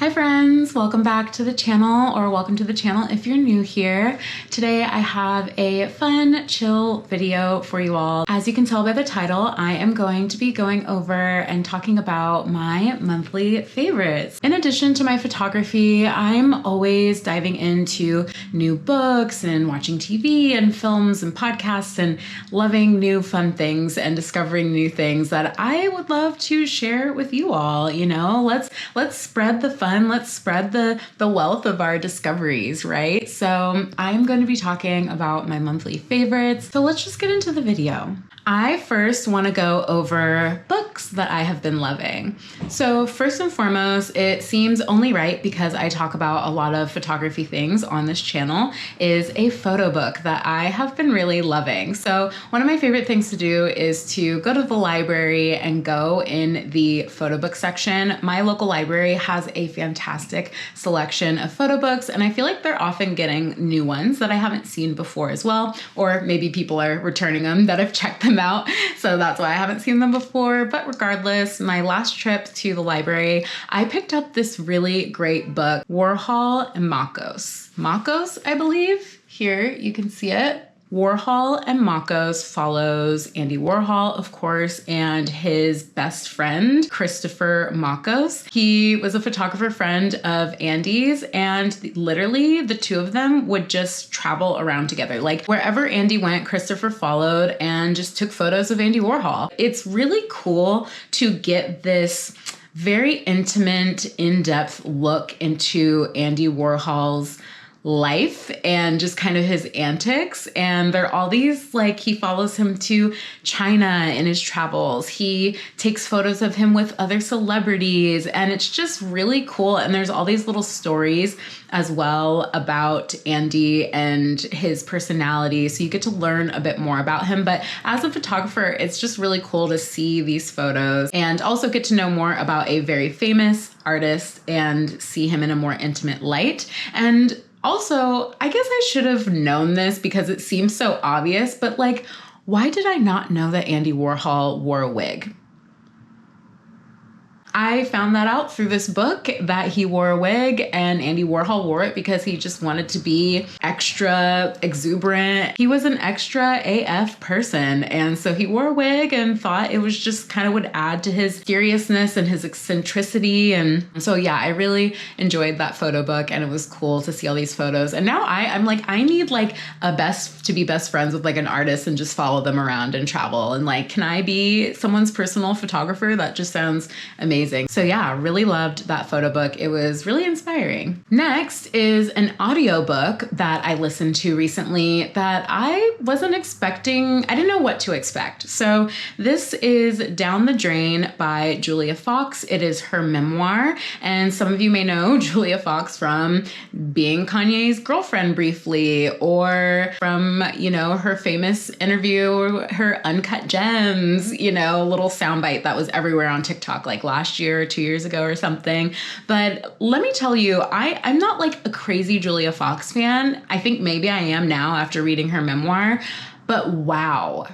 Hi friends, welcome back to the channel, or welcome to the channel if you're new here. Today I have a fun, chill video for you all. As you can tell by the title, I am going to be going over and talking about my monthly favorites. In addition to my photography, I'm always diving into new books and watching TV and films and podcasts and loving new fun things and discovering new things that I would love to share with you all. You know, let's spread the fun. Let's spread the wealth of our discoveries, right? So I'm going to be talking about my monthly favorites. So let's just get into the video. I first want to go over books that I have been loving. So first and foremost, it seems only right because I talk about a lot of photography things on this channel is a photo book that I have been really loving. So one of my favorite things to do is to go to the library and go in the photo book section. My local library has a fantastic selection of photo books, and I feel like they're often getting new ones that I haven't seen before as well, or maybe people are returning them that have checked them out, so that's why I haven't seen them before. But regardless, my last trip to the library, I picked up this really great book, Warhol and Makos. Makos, I believe. Here, you can see it. Warhol and Makos follows Andy Warhol, of course, and his best friend, Christopher Makos. He was a photographer friend of Andy's, and literally the two of them would just travel around together. Like wherever Andy went, Christopher followed and just took photos of Andy Warhol. It's really cool to get this very intimate, in-depth look into Andy Warhol's life and just kind of his antics. And there are all these, like, he follows him to China in his travels. He takes photos of him with other celebrities, and it's just really cool. And there's all these little stories as well about Andy and his personality, so you get to learn a bit more about him. But as a photographer, it's just really cool to see these photos and also get to know more about a very famous artist and see him in a more intimate light. And also, I guess I should have known this because it seems so obvious, but like, why did I not know that Andy Warhol wore a wig? I found that out through this book, that he wore a wig, and Andy Warhol wore it because he just wanted to be extra exuberant. He was an extra AF person, and so he wore a wig and thought it was just kind of would add to his seriousness and his eccentricity. And so yeah, I really enjoyed that photo book, and it was cool to see all these photos. And now I'm like, I need like to be best friends with like an artist and just follow them around and travel. And like, can I be someone's personal photographer? That just sounds amazing. So yeah, really loved that photo book. It was really inspiring. Next is an audiobook that I listened to recently that I wasn't expecting. I didn't know what to expect. So this is Down the Drain by Julia Fox. It is her memoir. And some of you may know Julia Fox from being Kanye's girlfriend briefly, or from, you know, her famous interview, her Uncut Gems, you know, little soundbite that was everywhere on TikTok like last year or 2 years ago or something. But let me tell you, I'm not like a crazy Julia Fox fan. I think maybe I am now after reading her memoir. But wow,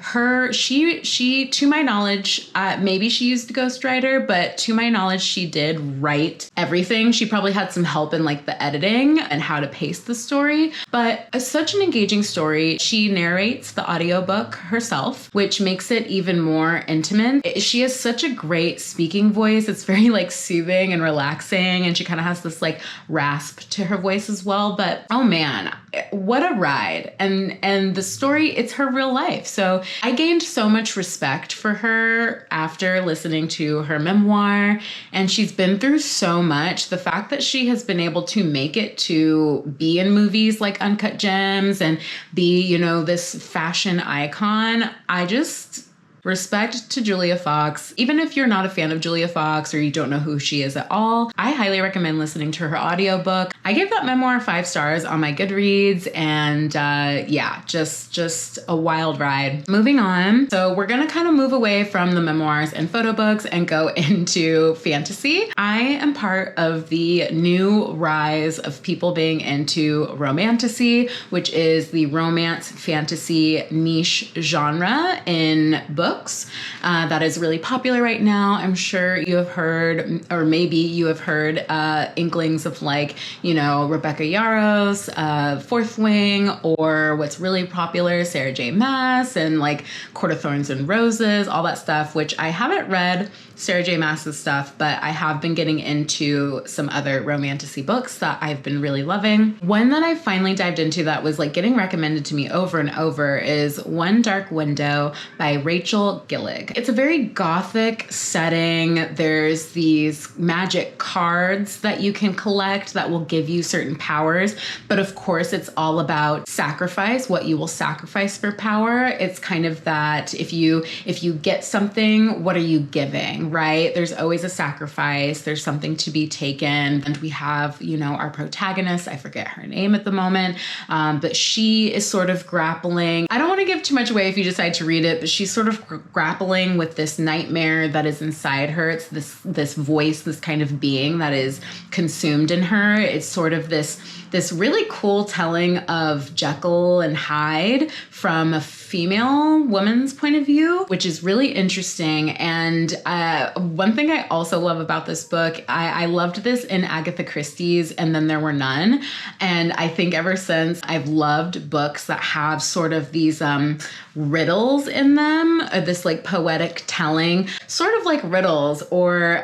she to my knowledge, maybe she used a ghostwriter, but to my knowledge, she did write everything. She probably had some help in like the editing and how to pace the story, but it's such an engaging story. She narrates the audiobook herself, which makes it even more intimate. She has such a great speaking voice. It's very like soothing and relaxing, and she kind of has this like rasp to her voice as well. But oh man, what a ride. And the story, it's her real life. So I gained so much respect for her after listening to her memoir, and she's been through so much. The fact that she has been able to make it to be in movies like Uncut Gems and be, you know, this fashion icon, I just respect to Julia Fox. Even if you're not a fan of Julia Fox or you don't know who she is at all, I highly recommend listening to her audiobook. I gave that memoir 5 stars on my Goodreads, and yeah, just a wild ride. Moving on. So we're gonna kind of move away from the memoirs and photo books and go into fantasy. I am part of the new rise of people being into romantasy, which is the romance fantasy niche genre in books. books that is really popular right now. I'm sure you have heard, or maybe you have heard inklings of like, you know, Rebecca Yarros, Fourth Wing, or what's really popular, Sarah J. Maas, and like Court of Thorns and Roses, all that stuff, which I haven't read Sarah J. Maas's stuff, but I have been getting into some other romantic-y books that I've been really loving. One that I finally dived into that was like getting recommended to me over and over is One Dark Window by Rachel Gillig. It's a very gothic setting. There's these magic cards that you can collect that will give you certain powers, but of course it's all about sacrifice, what you will sacrifice for power. It's kind of that if you get something, what are you giving, right? There's always a sacrifice. There's something to be taken. And we have, you know, our protagonist, I forget her name at the moment, but she is sort of grappling. I don't want to give too much away if you decide to read it, but she's sort of grappling with this nightmare that is inside her. It's this voice, this kind of being that is consumed in her. It's sort of this really cool telling of Jekyll and Hyde from a female woman's point of view, which is really interesting. And one thing I also love about this book, I loved this in Agatha Christie's And Then There Were None. And I think ever since I've loved books that have sort of these riddles in them, this like poetic telling, sort of like riddles or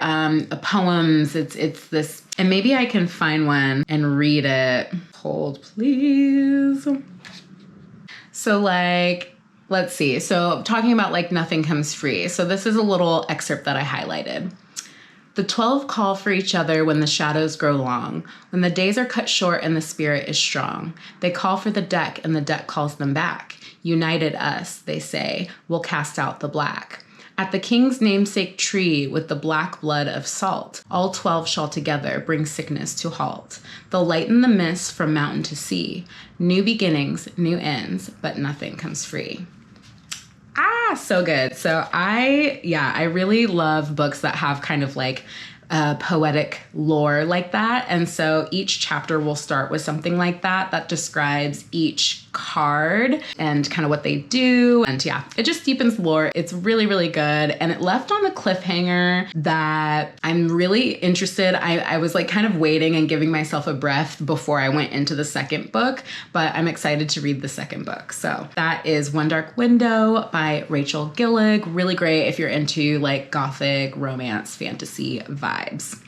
poems. It's this, and maybe I can find one and read it. Hold, please. So like, let's see. So talking about like nothing comes free. So this is a little excerpt that I highlighted. The 12 call for each other when the shadows grow long, when the days are cut short and the spirit is strong. They call for the deck and the deck calls them back. United us, they say, will cast out the black. At the king's namesake tree with the black blood of salt, all 12 shall together bring sickness to halt. They'll lighten the mist from mountain to sea. New beginnings, new ends, but nothing comes free. So good. So I really love books that have kind of like poetic lore like that. And so each chapter will start with something like that describes each card and kind of what they do. And yeah, it just deepens lore. It's really, really good. And it left on the cliffhanger that I'm really interested. I was like kind of waiting and giving myself a breath before I went into the second book, but I'm excited to read the second book. So that is One Dark Window by Rachel Gillig. Really great if you're into like gothic, romance, fantasy vibes.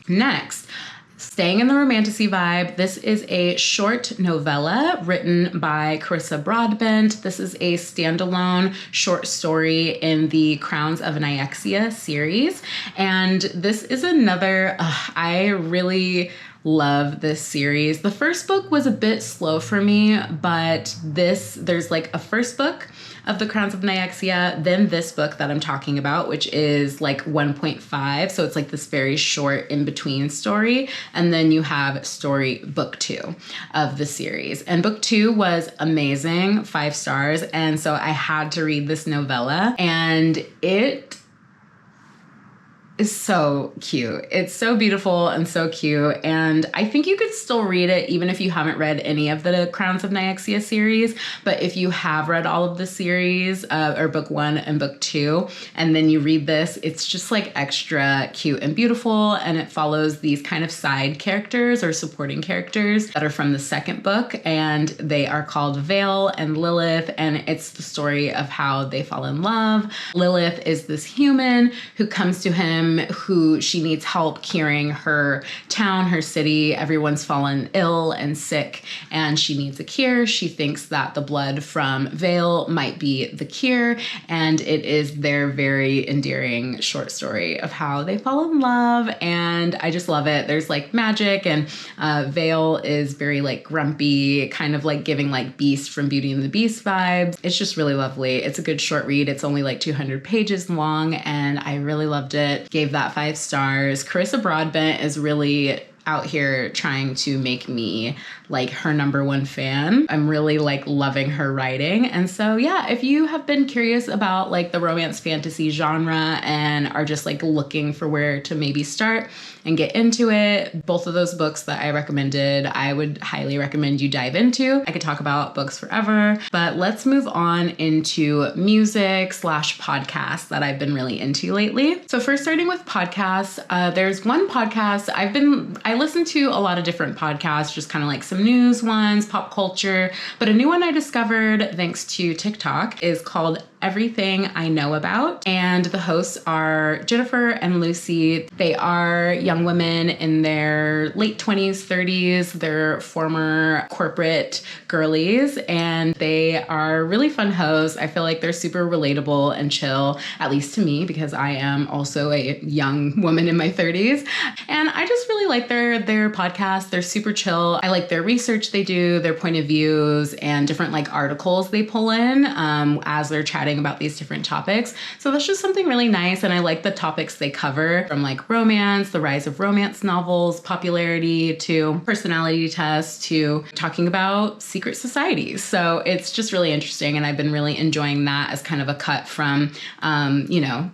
Next, staying in the romantasy vibe, this is a short novella written by Carissa Broadbent. This is a standalone short story in the Crowns of Nyxia series. And this is another, I really love this series. The first book was a bit slow for me, but there's like a first book of the Crowns of Nyxia, then this book that I'm talking about, which is like 1.5. So it's like this very short in-between story. And then you have book 2 of the series. And book 2 was amazing, 5 stars. And so I had to read this novella, and it is so cute. It's so beautiful and so cute. And I think you could still read it even if you haven't read any of the Crowns of Nyxia series. But if you have read all of the series, or book 1 and book 2, and then you read this, it's just like extra cute and beautiful. And it follows these kind of side characters or supporting characters that are from the second book. And they are called Vale and Lilith. And it's the story of how they fall in love. Lilith is this human who comes to him who she needs help curing her town, her city. Everyone's fallen ill and sick, and she needs a cure. She thinks that the blood from Vale might be the cure, and it is their very endearing short story of how they fall in love, and I just love it. There's like magic, and Vale is very like grumpy, kind of like giving like Beast from Beauty and the Beast vibes. It's just really lovely. It's a good short read. It's only like 200 pages long, and I really loved it. Gave that 5 stars. Carissa Broadbent is really out here trying to make me like her #1 fan. I'm really like loving her writing. And so yeah, if you have been curious about like the romance fantasy genre and are just like looking for where to maybe start and get into it, both of those books that I recommended, I would highly recommend you dive into. I could talk about books forever, but let's move on into music / podcasts that I've been really into lately. So first, starting with podcasts, there's one podcast I listen to a lot of different podcasts, just kind of like some news ones, pop culture, but a new one I discovered thanks to TikTok is called Everything I Know About. And the hosts are Jennifer and Lucy. They are young women in their late 20s, 30s. They're former corporate girlies, and they are really fun hosts. I feel like they're super relatable and chill, at least to me, because I am also a young woman in my 30s. And I just really like their podcast. They're super chill. I like their research they do, their point of views, and different like articles they pull in as they're chatting about these different topics. So that's just something really nice. And I like the topics they cover, from like romance, the rise of romance novels, popularity, to personality tests, to talking about secret societies. So it's just really interesting. And I've been really enjoying that as kind of a cut from,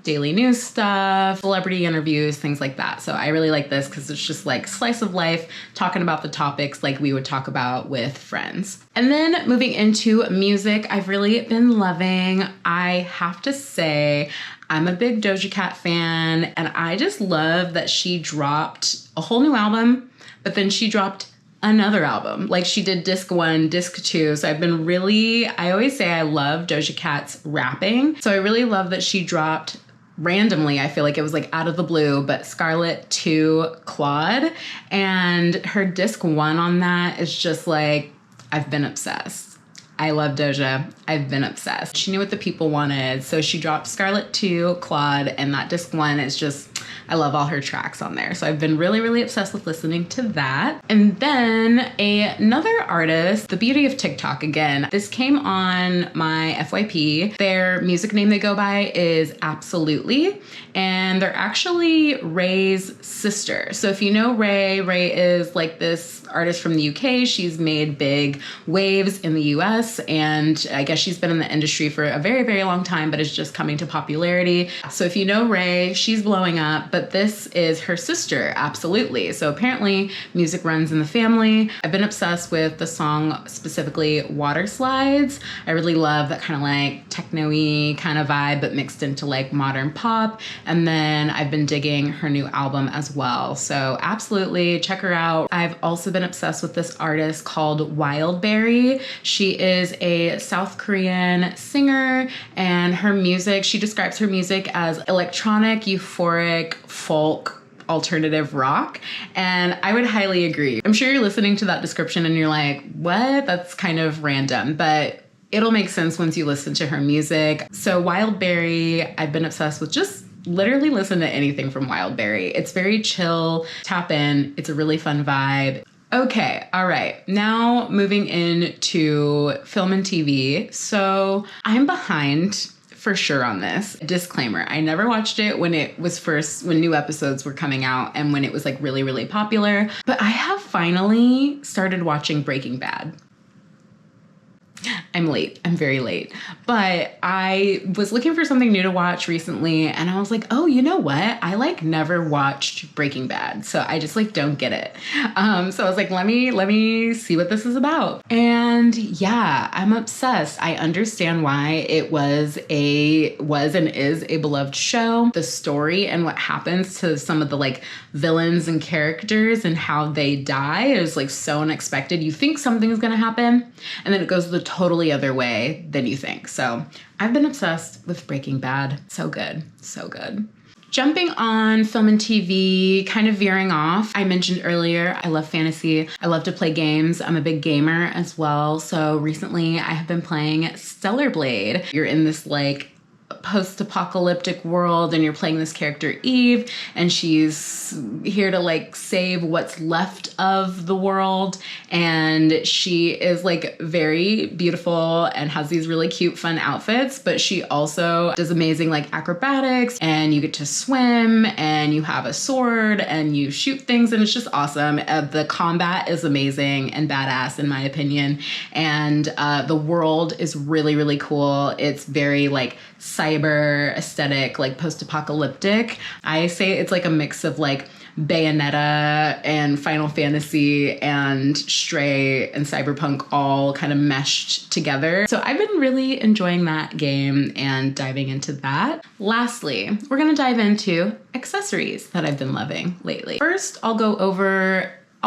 daily news stuff, celebrity interviews, things like that. So I really like this because it's just like slice of life, talking about the topics like we would talk about with friends. And then moving into music, I've really been loving, I have to say, I'm a big Doja Cat fan, and I just love that she dropped a whole new album, but then she dropped another album. Like she did disc 1, disc 2. So I always say I love Doja Cat's rapping. So I really love that she dropped randomly, I feel like it was like out of the blue, but Scarlet 2 Quad, and her disc 1 on that is just like, I've been obsessed. I love Doja. I've been obsessed. She knew what the people wanted, so she dropped Scarlet 2 Claude, and that disc 1 is just, I love all her tracks on there. So I've been really, really obsessed with listening to that. And then another artist, the beauty of TikTok again, this came on my FYP. Their music name they go by is Absolutely, and they're actually Ray's sister. So if you know Ray is like this artist from the UK. She's made big waves in the US, and I guess she's been in the industry for a very, very long time, but is just coming to popularity. So if you know Ray, she's blowing up, but this is her sister, Absolutely. So apparently music runs in the family. I've been obsessed with the song, specifically Water Slides. I really love that kind of like techno-y kind of vibe, but mixed into like modern pop. And then I've been digging her new album as well. So absolutely check her out. I've also been obsessed with this artist called Wildberry. She is a South Korean singer, and her music, she describes her music as electronic, euphoric, folk, alternative rock, and I would highly agree. I'm sure you're listening to that description and you're like, what? That's kind of random, but it'll make sense once you listen to her music. So Wildberry, I've been obsessed with. Just literally listen to anything from Wildberry. It's very chill, tap in, it's a really fun vibe. Okay, all right. Now moving into film and TV. So I'm behind for sure on this. Disclaimer, I never watched it when new episodes were coming out and when it was like really, really popular. But I have finally started watching Breaking Bad. I'm late. I'm very late. But I was looking for something new to watch recently, and I was like, oh, you know what? I like never watched Breaking Bad, so I just like don't get it. So I was like, let me see what this is about. And yeah, I'm obsessed. I understand why it was and is a beloved show. The story and what happens to some of the like villains and characters and how they die is like so unexpected. You think something's gonna happen, and then it goes the totally other way than you think. So I've been obsessed with Breaking Bad. So good. So good. Jumping on film and TV, kind of veering off. I mentioned earlier, I love fantasy. I love to play games. I'm a big gamer as well. So recently I have been playing Stellar Blade. You're in this like post-apocalyptic world, and you're playing this character Eve, and she's here to like save what's left of the world, and she is like very beautiful and has these really cute, fun outfits, but she also does amazing like acrobatics, and you get to swim, and you have a sword, and you shoot things, and it's just awesome. The combat is amazing and badass in my opinion, and the world is really, really cool. It's very like cyber aesthetic, like post-apocalyptic. I say it's like a mix of like Bayonetta and Final Fantasy and Stray and Cyberpunk all kind of meshed together. So I've been really enjoying that game and diving into that. Lastly, we're gonna dive into accessories that I've been loving lately. First, I'll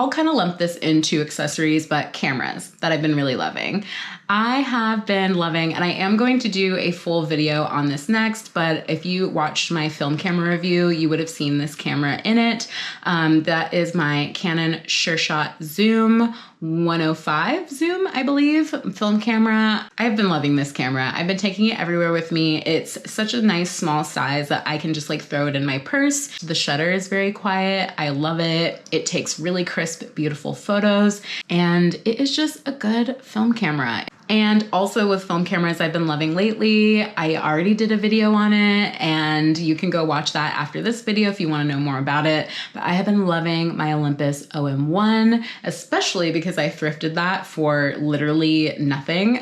kind of lump this into accessories, but cameras that I've been really loving. I have been loving, and I am going to do a full video on this next, but if you watched my film camera review, you would have seen this camera in it. That is my Canon SureShot Zoom 105 Zoom, I believe, film camera. I've been loving this camera. I've been taking it everywhere with me. It's such a nice small size that I can just like throw it in my purse. The shutter is very quiet. I love it. It takes really crisp, beautiful photos, and it is just a good film camera. And also with film cameras I've been loving lately, I already did a video on it, and you can go watch that after this video if you want to know more about it. But I have been loving my Olympus OM1, especially because I thrifted that for literally nothing.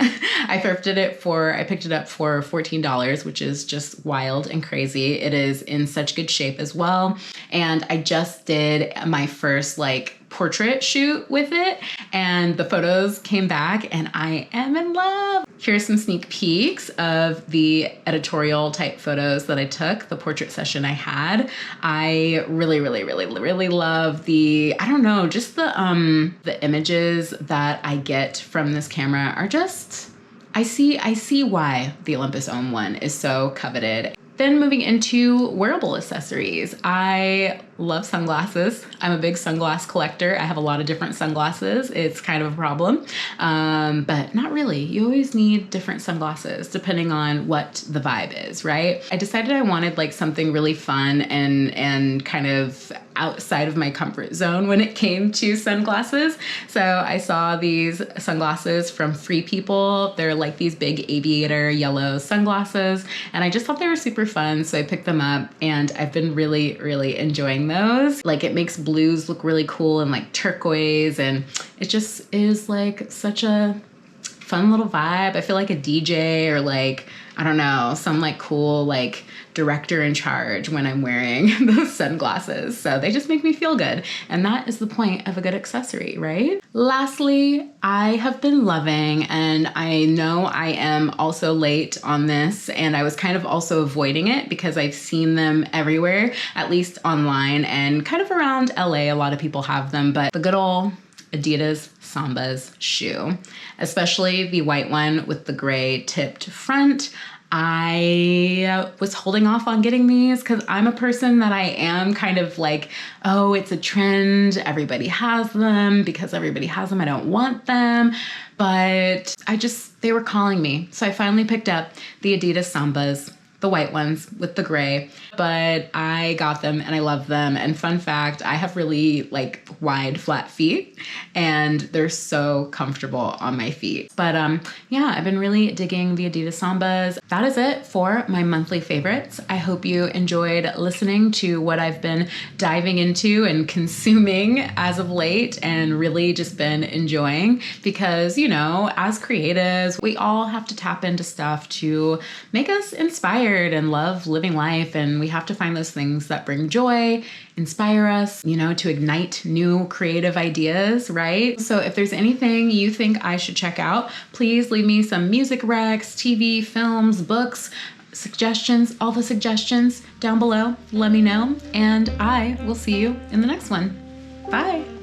I picked it up for $14, which is just wild and crazy. It is in such good shape as well. And I just did my first like portrait shoot with it, and the photos came back and I am in love. Here's some sneak peeks of the editorial type photos that I took, the portrait session I had. I really, really, really, really love the images that I get from this camera are just, I see why the Olympus OM1 is so coveted. Then moving into wearable accessories. I love sunglasses. I'm a big sunglass collector. I have a lot of different sunglasses. It's kind of a problem, but not really. You always need different sunglasses depending on what the vibe is, right? I decided I wanted like something really fun and kind of outside of my comfort zone when it came to sunglasses. So I saw these sunglasses from Free People. They're like these big aviator yellow sunglasses, and I just thought they were super fun. So I picked them up, and I've been really, really enjoying those. Like it makes blues look really cool and like turquoise, and it just is like such a fun little vibe. I feel like a DJ or like, I don't know, some like cool like director in charge when I'm wearing those sunglasses. So they just make me feel good. And that is the point of a good accessory, right? Lastly, I have been loving, and I know I am also late on this, and I was kind of also avoiding it because I've seen them everywhere, at least online and kind of around LA. A lot of people have them, but the good old Adidas Sambas shoe, especially the white one with the gray tipped front. I was holding off on getting these because I'm a person that I am kind of like, oh, it's a trend. Everybody has them. Because everybody has them, I don't want them. But they were calling me. So I finally picked up the Adidas Sambas, the white ones with the gray, but I got them and I love them. And fun fact, I have really like wide, flat feet, and they're so comfortable on my feet. But yeah, I've been really digging the Adidas Sambas. That is it for my monthly favorites. I hope you enjoyed listening to what I've been diving into and consuming as of late, and really just been enjoying, because, you know, as creatives, we all have to tap into stuff to make us inspired and love living life, and we have to find those things that bring joy, inspire us, you know, to ignite new creative ideas, right? So if there's anything you think I should check out, please leave me some music recs, TV, films, books, suggestions, all the suggestions down below. Let me know, and I will see you in the next one. Bye.